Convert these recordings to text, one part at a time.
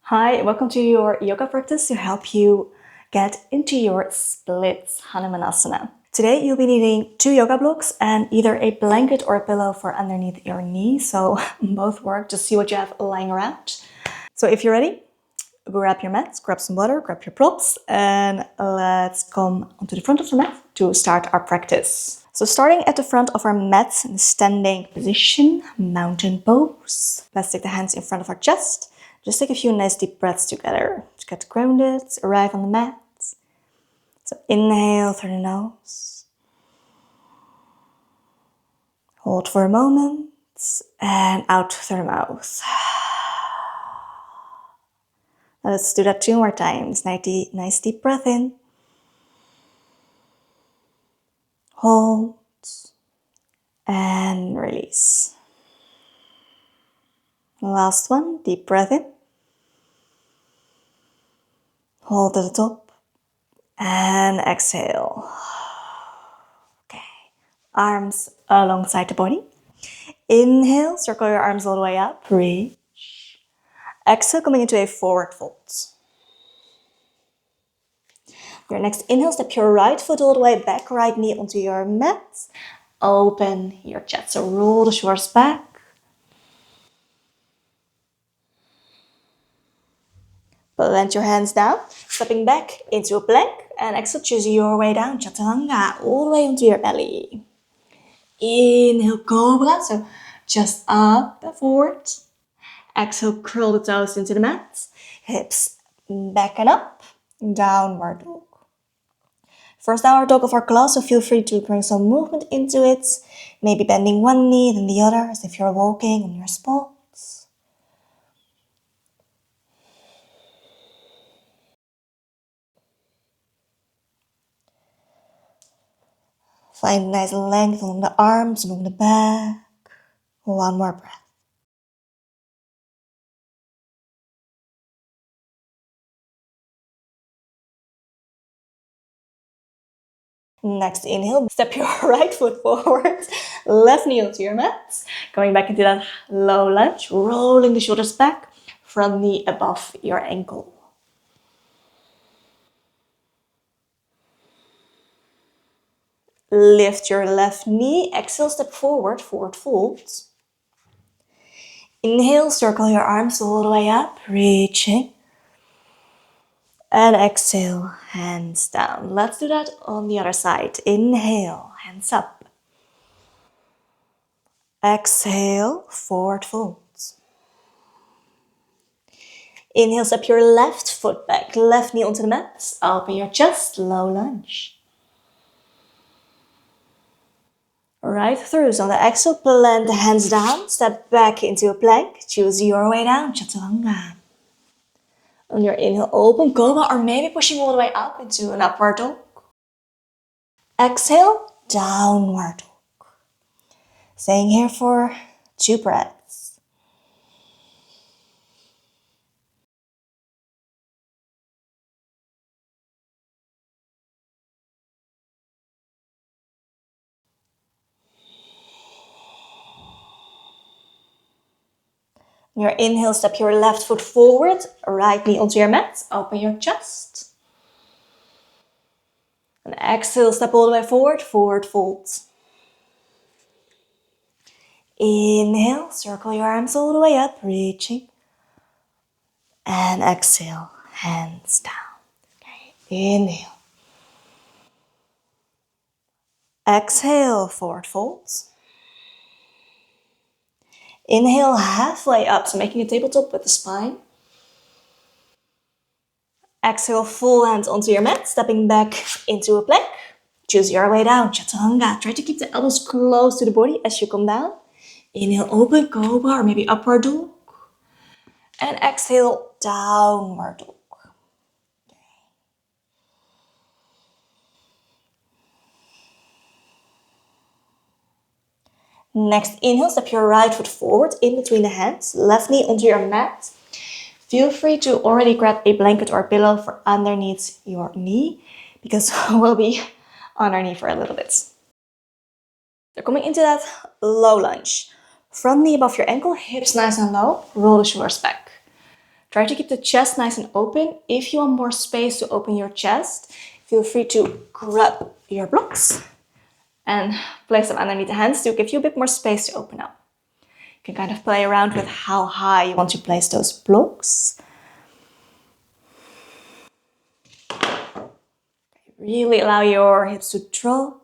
Hi, welcome to your yoga practice to help you get into your splits Hanumanasana. Today you'll be needing 2 yoga blocks and either a blanket or a pillow for underneath your knee, so both work. Just see what you have lying around. So if you're ready, grab your mats, grab some water, grab your props, and let's come onto the front of the mat to start our practice. So starting at the front of our mat in the standing position, mountain pose. Let's take the hands in front of our chest. Just take a few nice deep breaths together to get grounded, arrive on the mat. So inhale through the nose. Hold for a moment and out through the mouth. Let's do that 2 more times. Nice deep breath in. Hold and release. Last one, deep breath in. Hold at the top and exhale. Okay, arms alongside the body. Inhale, circle your arms all the way up, reach. Exhale, coming into a forward fold. Your next inhale, step your right foot all the way back, right knee onto your mat. Open your chest, so roll the shoulders back. Plant your hands down, stepping back into a plank, and exhale, choose your way down, chaturanga, all the way onto your belly. Inhale, cobra, so just up and forward. Exhale, curl the toes into the mat, hips back and up, downward dog. First downward dog of our class, so feel free to bring some movement into it. Maybe bending one knee, then the other, as if you're walking on your spot. Find nice length along the arms, along the back. One more breath. Next inhale, step your right foot forward, left knee onto your mat. Going back into that low lunge, rolling the shoulders back, front knee above your ankle. Lift your left knee, exhale, step forward, forward fold. Inhale, circle your arms all the way up, reaching. And exhale, hands down. Let's do that on the other side. Inhale, hands up. Exhale, forward fold. Inhale, step your left foot back, left knee onto the mat. Open your chest, low lunge. Right through, so on the exhale, plant the hands down, step back into a plank, choose your way down, chaturanga. On your inhale, open cobra, or maybe pushing all the way up into an upward dog. Exhale, downward dog. Staying here for 2 breaths. On your inhale, step your left foot forward, right knee onto your mat, open your chest. And exhale, step all the way forward, forward fold. Inhale, circle your arms all the way up, reaching. And exhale, hands down. Okay. Inhale. Exhale, forward folds. Inhale, halfway up, so making a tabletop with the spine. Exhale, full hands onto your mat, stepping back into a plank. Choose your way down, chaturanga. Try to keep the elbows close to the body as you come down. Inhale, open cobra, or maybe upward dog. And exhale, downward dog. Next, inhale, step your right foot forward in between the hands, left knee onto your mat. Feel free to already grab a blanket or a pillow for underneath your knee, because we'll be on our knee for a little bit. So coming into that low lunge. Front knee above your ankle, hips nice and low, roll the shoulders back. Try to keep the chest nice and open. If you want more space to open your chest, feel free to grab your blocks and place them underneath the hands to give you a bit more space to open up. You can kind of play around with how high you want to place those blocks. Really allow your hips to drop.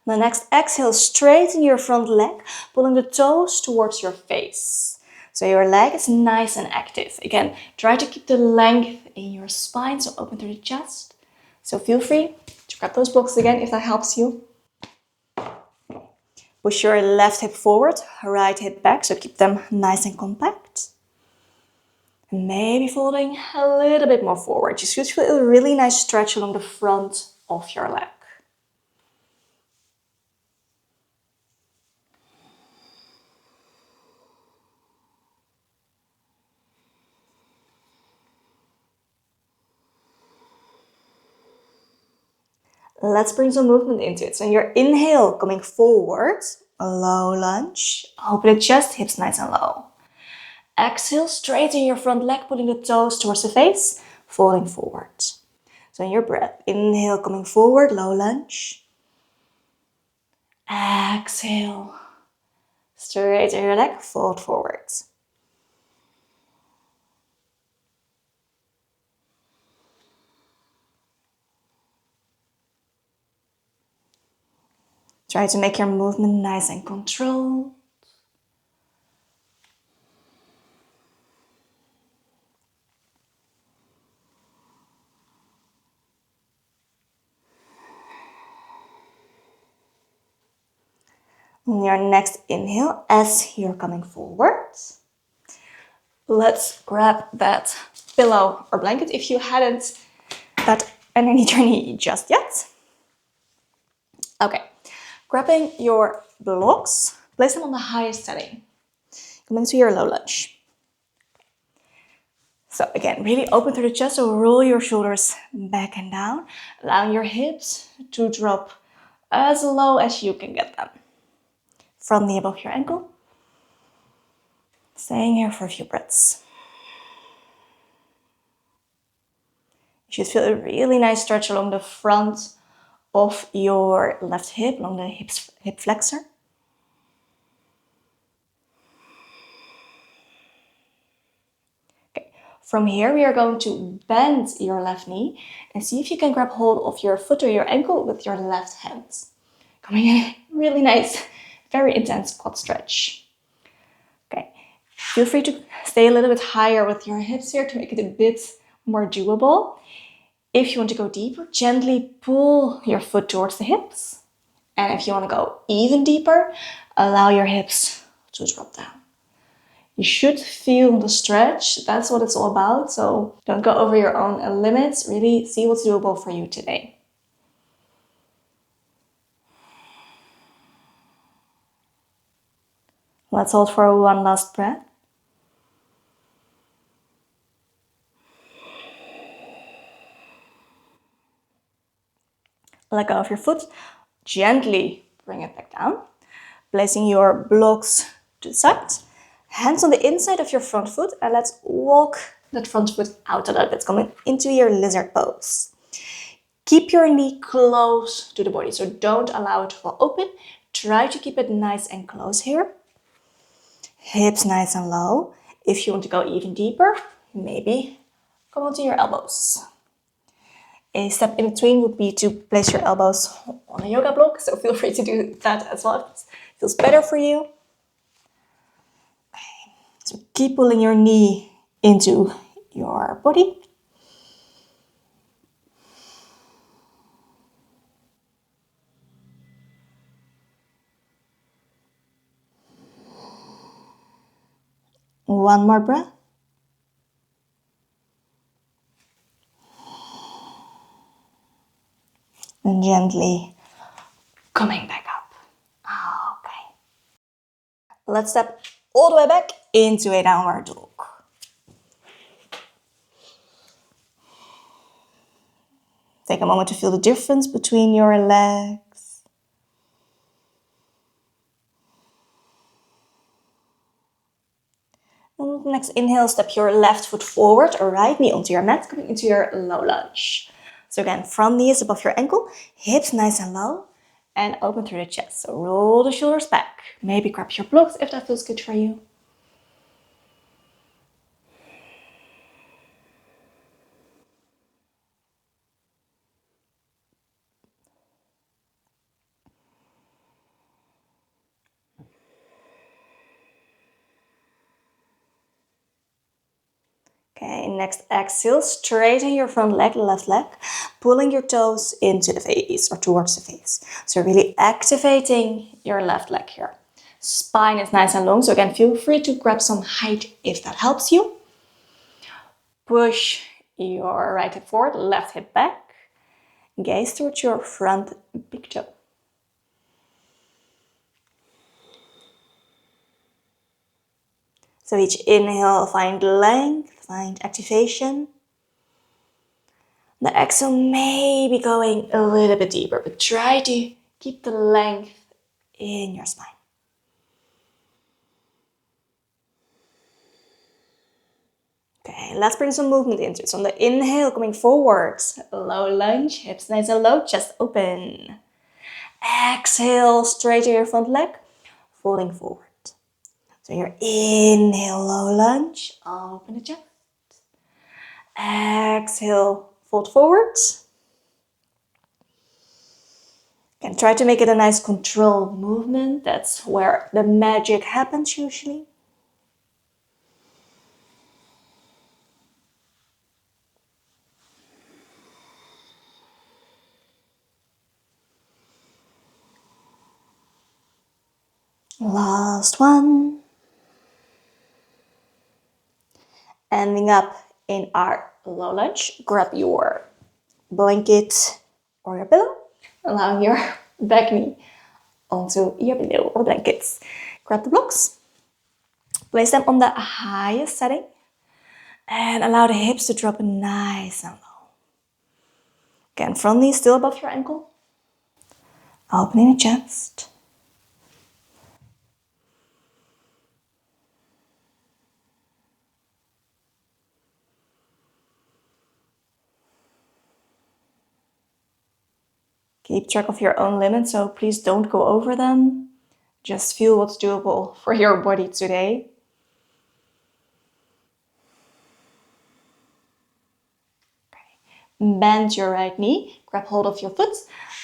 The next exhale, straighten your front leg, pulling the toes towards your face. So your leg is nice and active. Again, try to keep the length in your spine, so open through the chest. So feel free to grab those blocks again if that helps you. Push your left hip forward, right hip back, so keep them nice and compact. And maybe folding a little bit more forward. You should feel a really nice stretch along the front of your leg. Let's bring some movement into it. So in your inhale, coming forward, a low lunge. Open the chest, hips nice and low. Exhale, straighten your front leg, pulling the toes towards the face, folding forward. So in your breath, inhale, coming forward, low lunge. Exhale, straighten your leg, fold forward. Try to make your movement nice and controlled. On your next inhale, as you're coming forward, let's grab that pillow or blanket if you hadn't that underneath your knee just yet. Okay, grabbing your blocks, place them on the highest setting. Come into your low lunge. So again, really open through the chest, so roll your shoulders back and down, allowing your hips to drop as low as you can get them. From the above your ankle. Staying here for a few breaths. You should feel a really nice stretch along the front of your left hip, along the hip flexor. Okay. From here, we are going to bend your left knee and see if you can grab hold of your foot or your ankle with your left hand. Coming in, really nice, very intense quad stretch. Okay, feel free to stay a little bit higher with your hips here to make it a bit more doable. If you want to go deeper, gently pull your foot towards the hips. And if you want to go even deeper, allow your hips to drop down. You should feel the stretch. That's what it's all about. So don't go over your own limits. Really see what's doable for you today. Let's hold for one last breath. Let go of your foot. Gently bring it back down. Placing your blocks to the side. Hands on the inside of your front foot. And let's walk that front foot out a little bit, coming into your lizard pose. Keep your knee close to the body. So don't allow it to fall open. Try to keep it nice and close here. Hips nice and low. If you want to go even deeper, maybe come onto your elbows. A step in between would be to place your elbows on a yoga block, so feel free to do that as well if it feels better for you. Okay. So keep pulling your knee into your body. One more breath. And gently coming back up. Okay. Let's step all the way back into a downward dog. Take a moment to feel the difference between your legs. And next inhale, step your left foot forward or right knee onto your mat, coming into your low lunge. So again, front knee is above your ankle, hips nice and low, and open through the chest. So roll the shoulders back. Maybe grab your blocks if that feels good for you. Okay, next exhale, straighten your front leg, left leg, pulling your toes into the face or towards the face. So really activating your left leg here. Spine is nice and long, so again, feel free to grab some height if that helps you. Push your right hip forward, left hip back. Gaze towards your front big toe. So each inhale, find length, find activation. The exhale may be going a little bit deeper, but try to keep the length in your spine. Okay, let's bring some movement into it. So on the inhale, coming forwards, low lunge, hips nice and low, chest open. Exhale, straighten your front leg, folding forward. So your inhale, low lunge, open the chest. Exhale, fold forward. And try to make it a nice controlled movement. That's where the magic happens usually. Last one. Ending up in our low lunge. Grab your blanket or your pillow, allowing your back knee onto your pillow or blankets. Grab the blocks, place them on the highest setting, and allow the hips to drop nice and low. Again, front knee still above your ankle, opening the chest. Keep track of your own limits, so please don't go over them. Just feel what's doable for your body today. Okay. Bend your right knee, grab hold of your foot,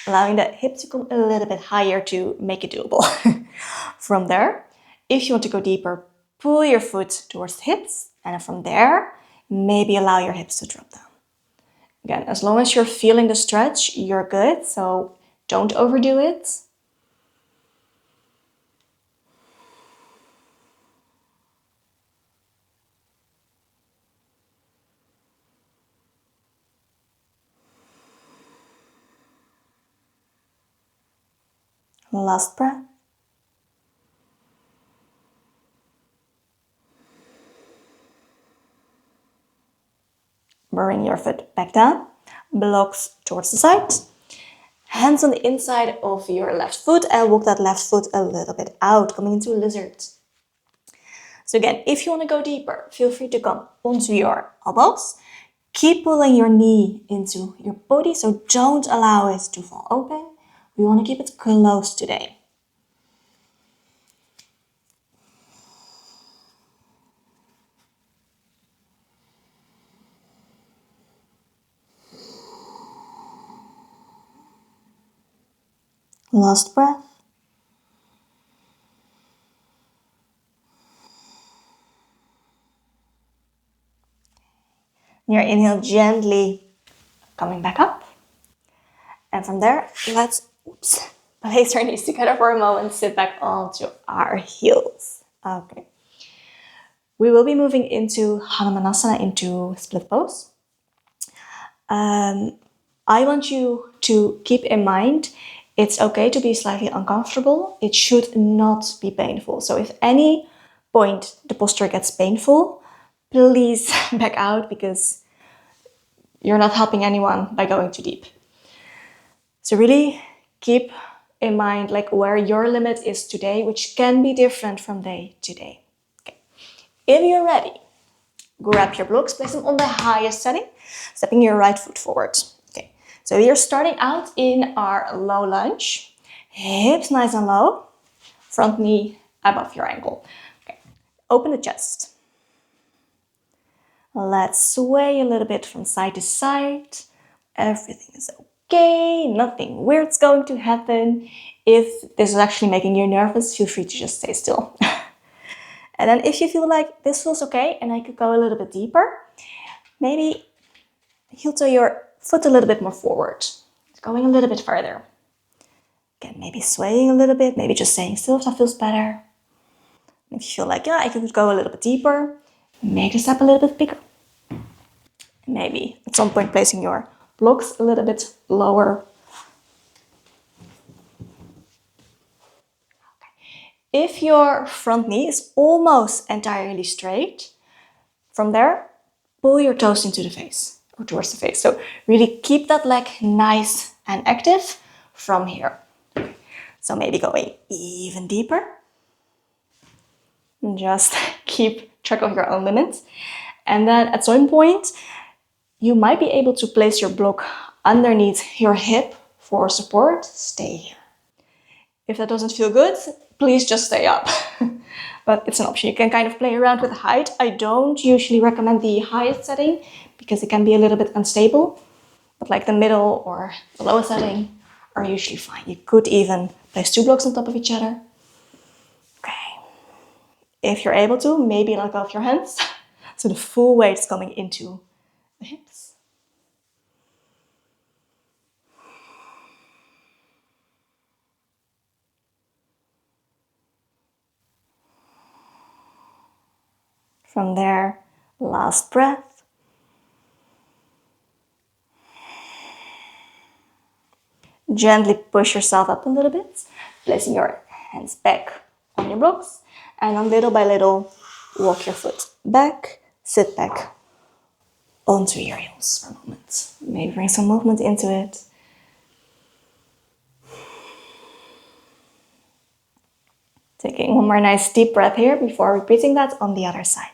allowing the hip to come a little bit higher to make it doable. From there, if you want to go deeper, pull your foot towards the hips, and from there, maybe allow your hips to drop down. Again, as long as you're feeling the stretch, you're good, so don't overdo it. Last breath. Bring your foot back down, blocks towards the side. Hands on the inside of your left foot and walk that left foot a little bit out, coming into lizard. So again, if you want to go deeper, feel free to come onto your elbows. Keep pulling your knee into your body, so don't allow it to fall open. We want to keep it close today. Last breath. Your inhale gently coming back up. And from there, let's place our knees together for a moment, sit back onto our heels. Okay. We will be moving into Hanumanasana, into split pose. I want you to keep in mind, it's okay to be slightly uncomfortable. It should not be painful. So if any point the posture gets painful, please back out, because you're not helping anyone by going too deep. So really keep in mind like where your limit is today, which can be different from day to day. Okay. If you're ready, grab your blocks, place them on the highest setting, stepping your right foot forward. Okay, so we are starting out in our low lunge. Hips nice and low, front knee above your ankle. Okay, open the chest. Let's sway a little bit from side to side. Everything is okay, nothing weird's going to happen. If this is actually making you nervous, feel free to just stay still. And then if you feel like this feels okay and I could go a little bit deeper, maybe heel toe your foot a little bit more forward, going a little bit further. Again, maybe swaying a little bit, maybe just staying still if that feels better. If you feel like, yeah, I could go a little bit deeper, make the step a little bit bigger. Maybe at some point placing your blocks a little bit lower. If your front knee is almost entirely straight, from there, pull your toes into the face or towards the face. So really keep that leg nice and active from here. So maybe going even deeper. And just keep track of your own limits. And then at some point, you might be able to place your block underneath your hip for support. Stay here. If that doesn't feel good, please just stay up. But it's an option. You can kind of play around with height. I don't usually recommend the highest setting because it can be a little bit unstable. But like the middle or the lowest setting are usually fine. You could even place 2 blocks on top of each other. Okay. If you're able to, maybe let go of your hands. So the full weight is coming into the hips. From there, last breath. Gently push yourself up a little bit, placing your hands back on your blocks, and then little by little, walk your foot back, sit back onto your heels for a moment. Maybe bring some movement into it. Taking one more nice deep breath here before repeating that on the other side.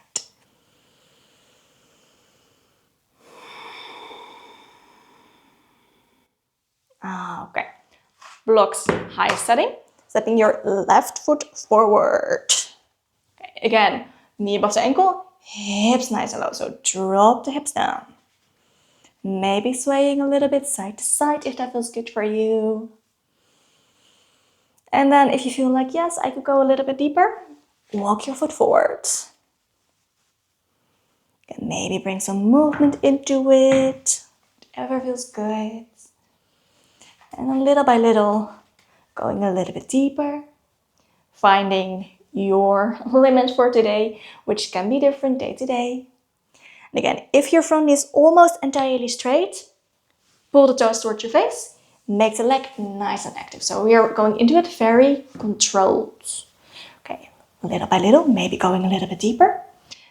Okay, blocks, high setting, stepping your left foot forward. Okay, again, knee above the ankle, hips nice and low, so drop the hips down. Maybe swaying a little bit side to side if that feels good for you. And then if you feel like, yes, I could go a little bit deeper, walk your foot forward. And maybe bring some movement into it, whatever feels good. And then little by little, going a little bit deeper, finding your limit for today, which can be different day to day. And again, if your front knee is almost entirely straight, pull the toes towards your face, make the leg nice and active. So we are going into it very controlled. Okay, little by little, maybe going a little bit deeper.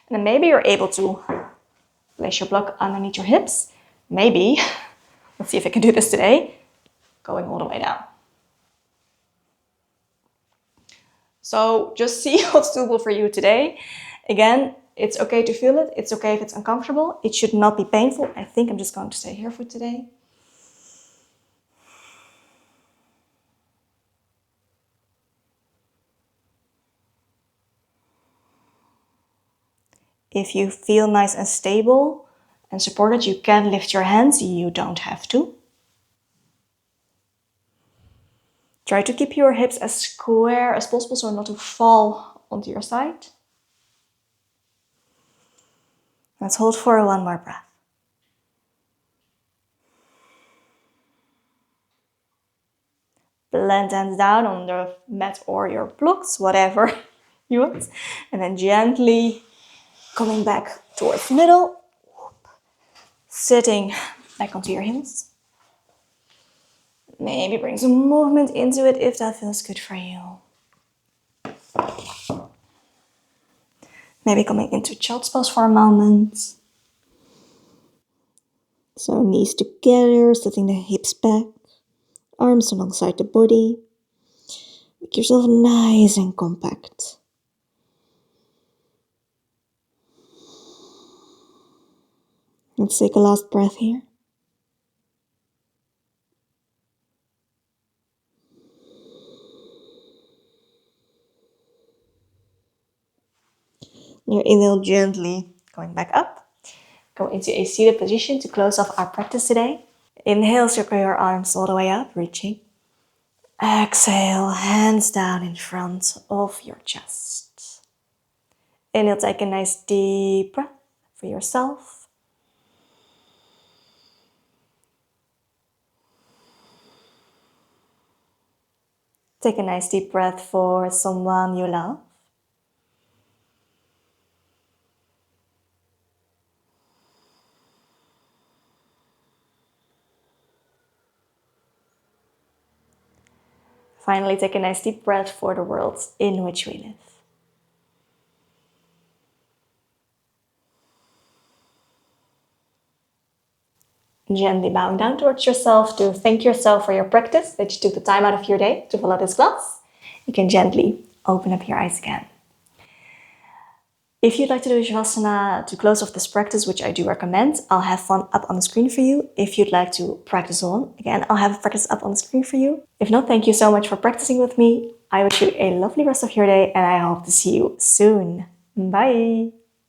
And then maybe you're able to place your block underneath your hips. Maybe, let's see if I can do this today, going all the way down. So just see what's doable for you today. Again, it's okay to feel it. It's okay if it's uncomfortable. It should not be painful. I think I'm just going to stay here for today. If you feel nice and stable and supported, you can lift your hands. You don't have to. Try to keep your hips as square as possible so not to fall onto your side. Let's hold for one more breath. Blend hands down on the mat or your blocks, whatever you want. And then gently coming back towards the middle. Sitting back onto your heels. Maybe bring some movement into it if that feels good for you. Maybe coming into child's pose for a moment. So knees together, sitting the hips back, arms alongside the body. Make yourself nice and compact. Let's take a last breath here. Your inhale gently going back up. Go into a seated position to close off our practice today. Inhale, circle your arms all the way up, reaching. Exhale, hands down in front of your chest. Inhale, take a nice deep breath for yourself. Take a nice deep breath for someone you love. Finally, take a nice deep breath for the world in which we live. Gently bowing down towards yourself to thank yourself for your practice, that you took the time out of your day to follow this class. You can gently open up your eyes again. If you'd like to do Shavasana to close off this practice, which I do recommend, I'll have fun up on the screen for you. If you'd like to practice on, again, I'll have a practice up on the screen for you. If not, thank you so much for practicing with me. I wish you a lovely rest of your day and I hope to see you soon. Bye!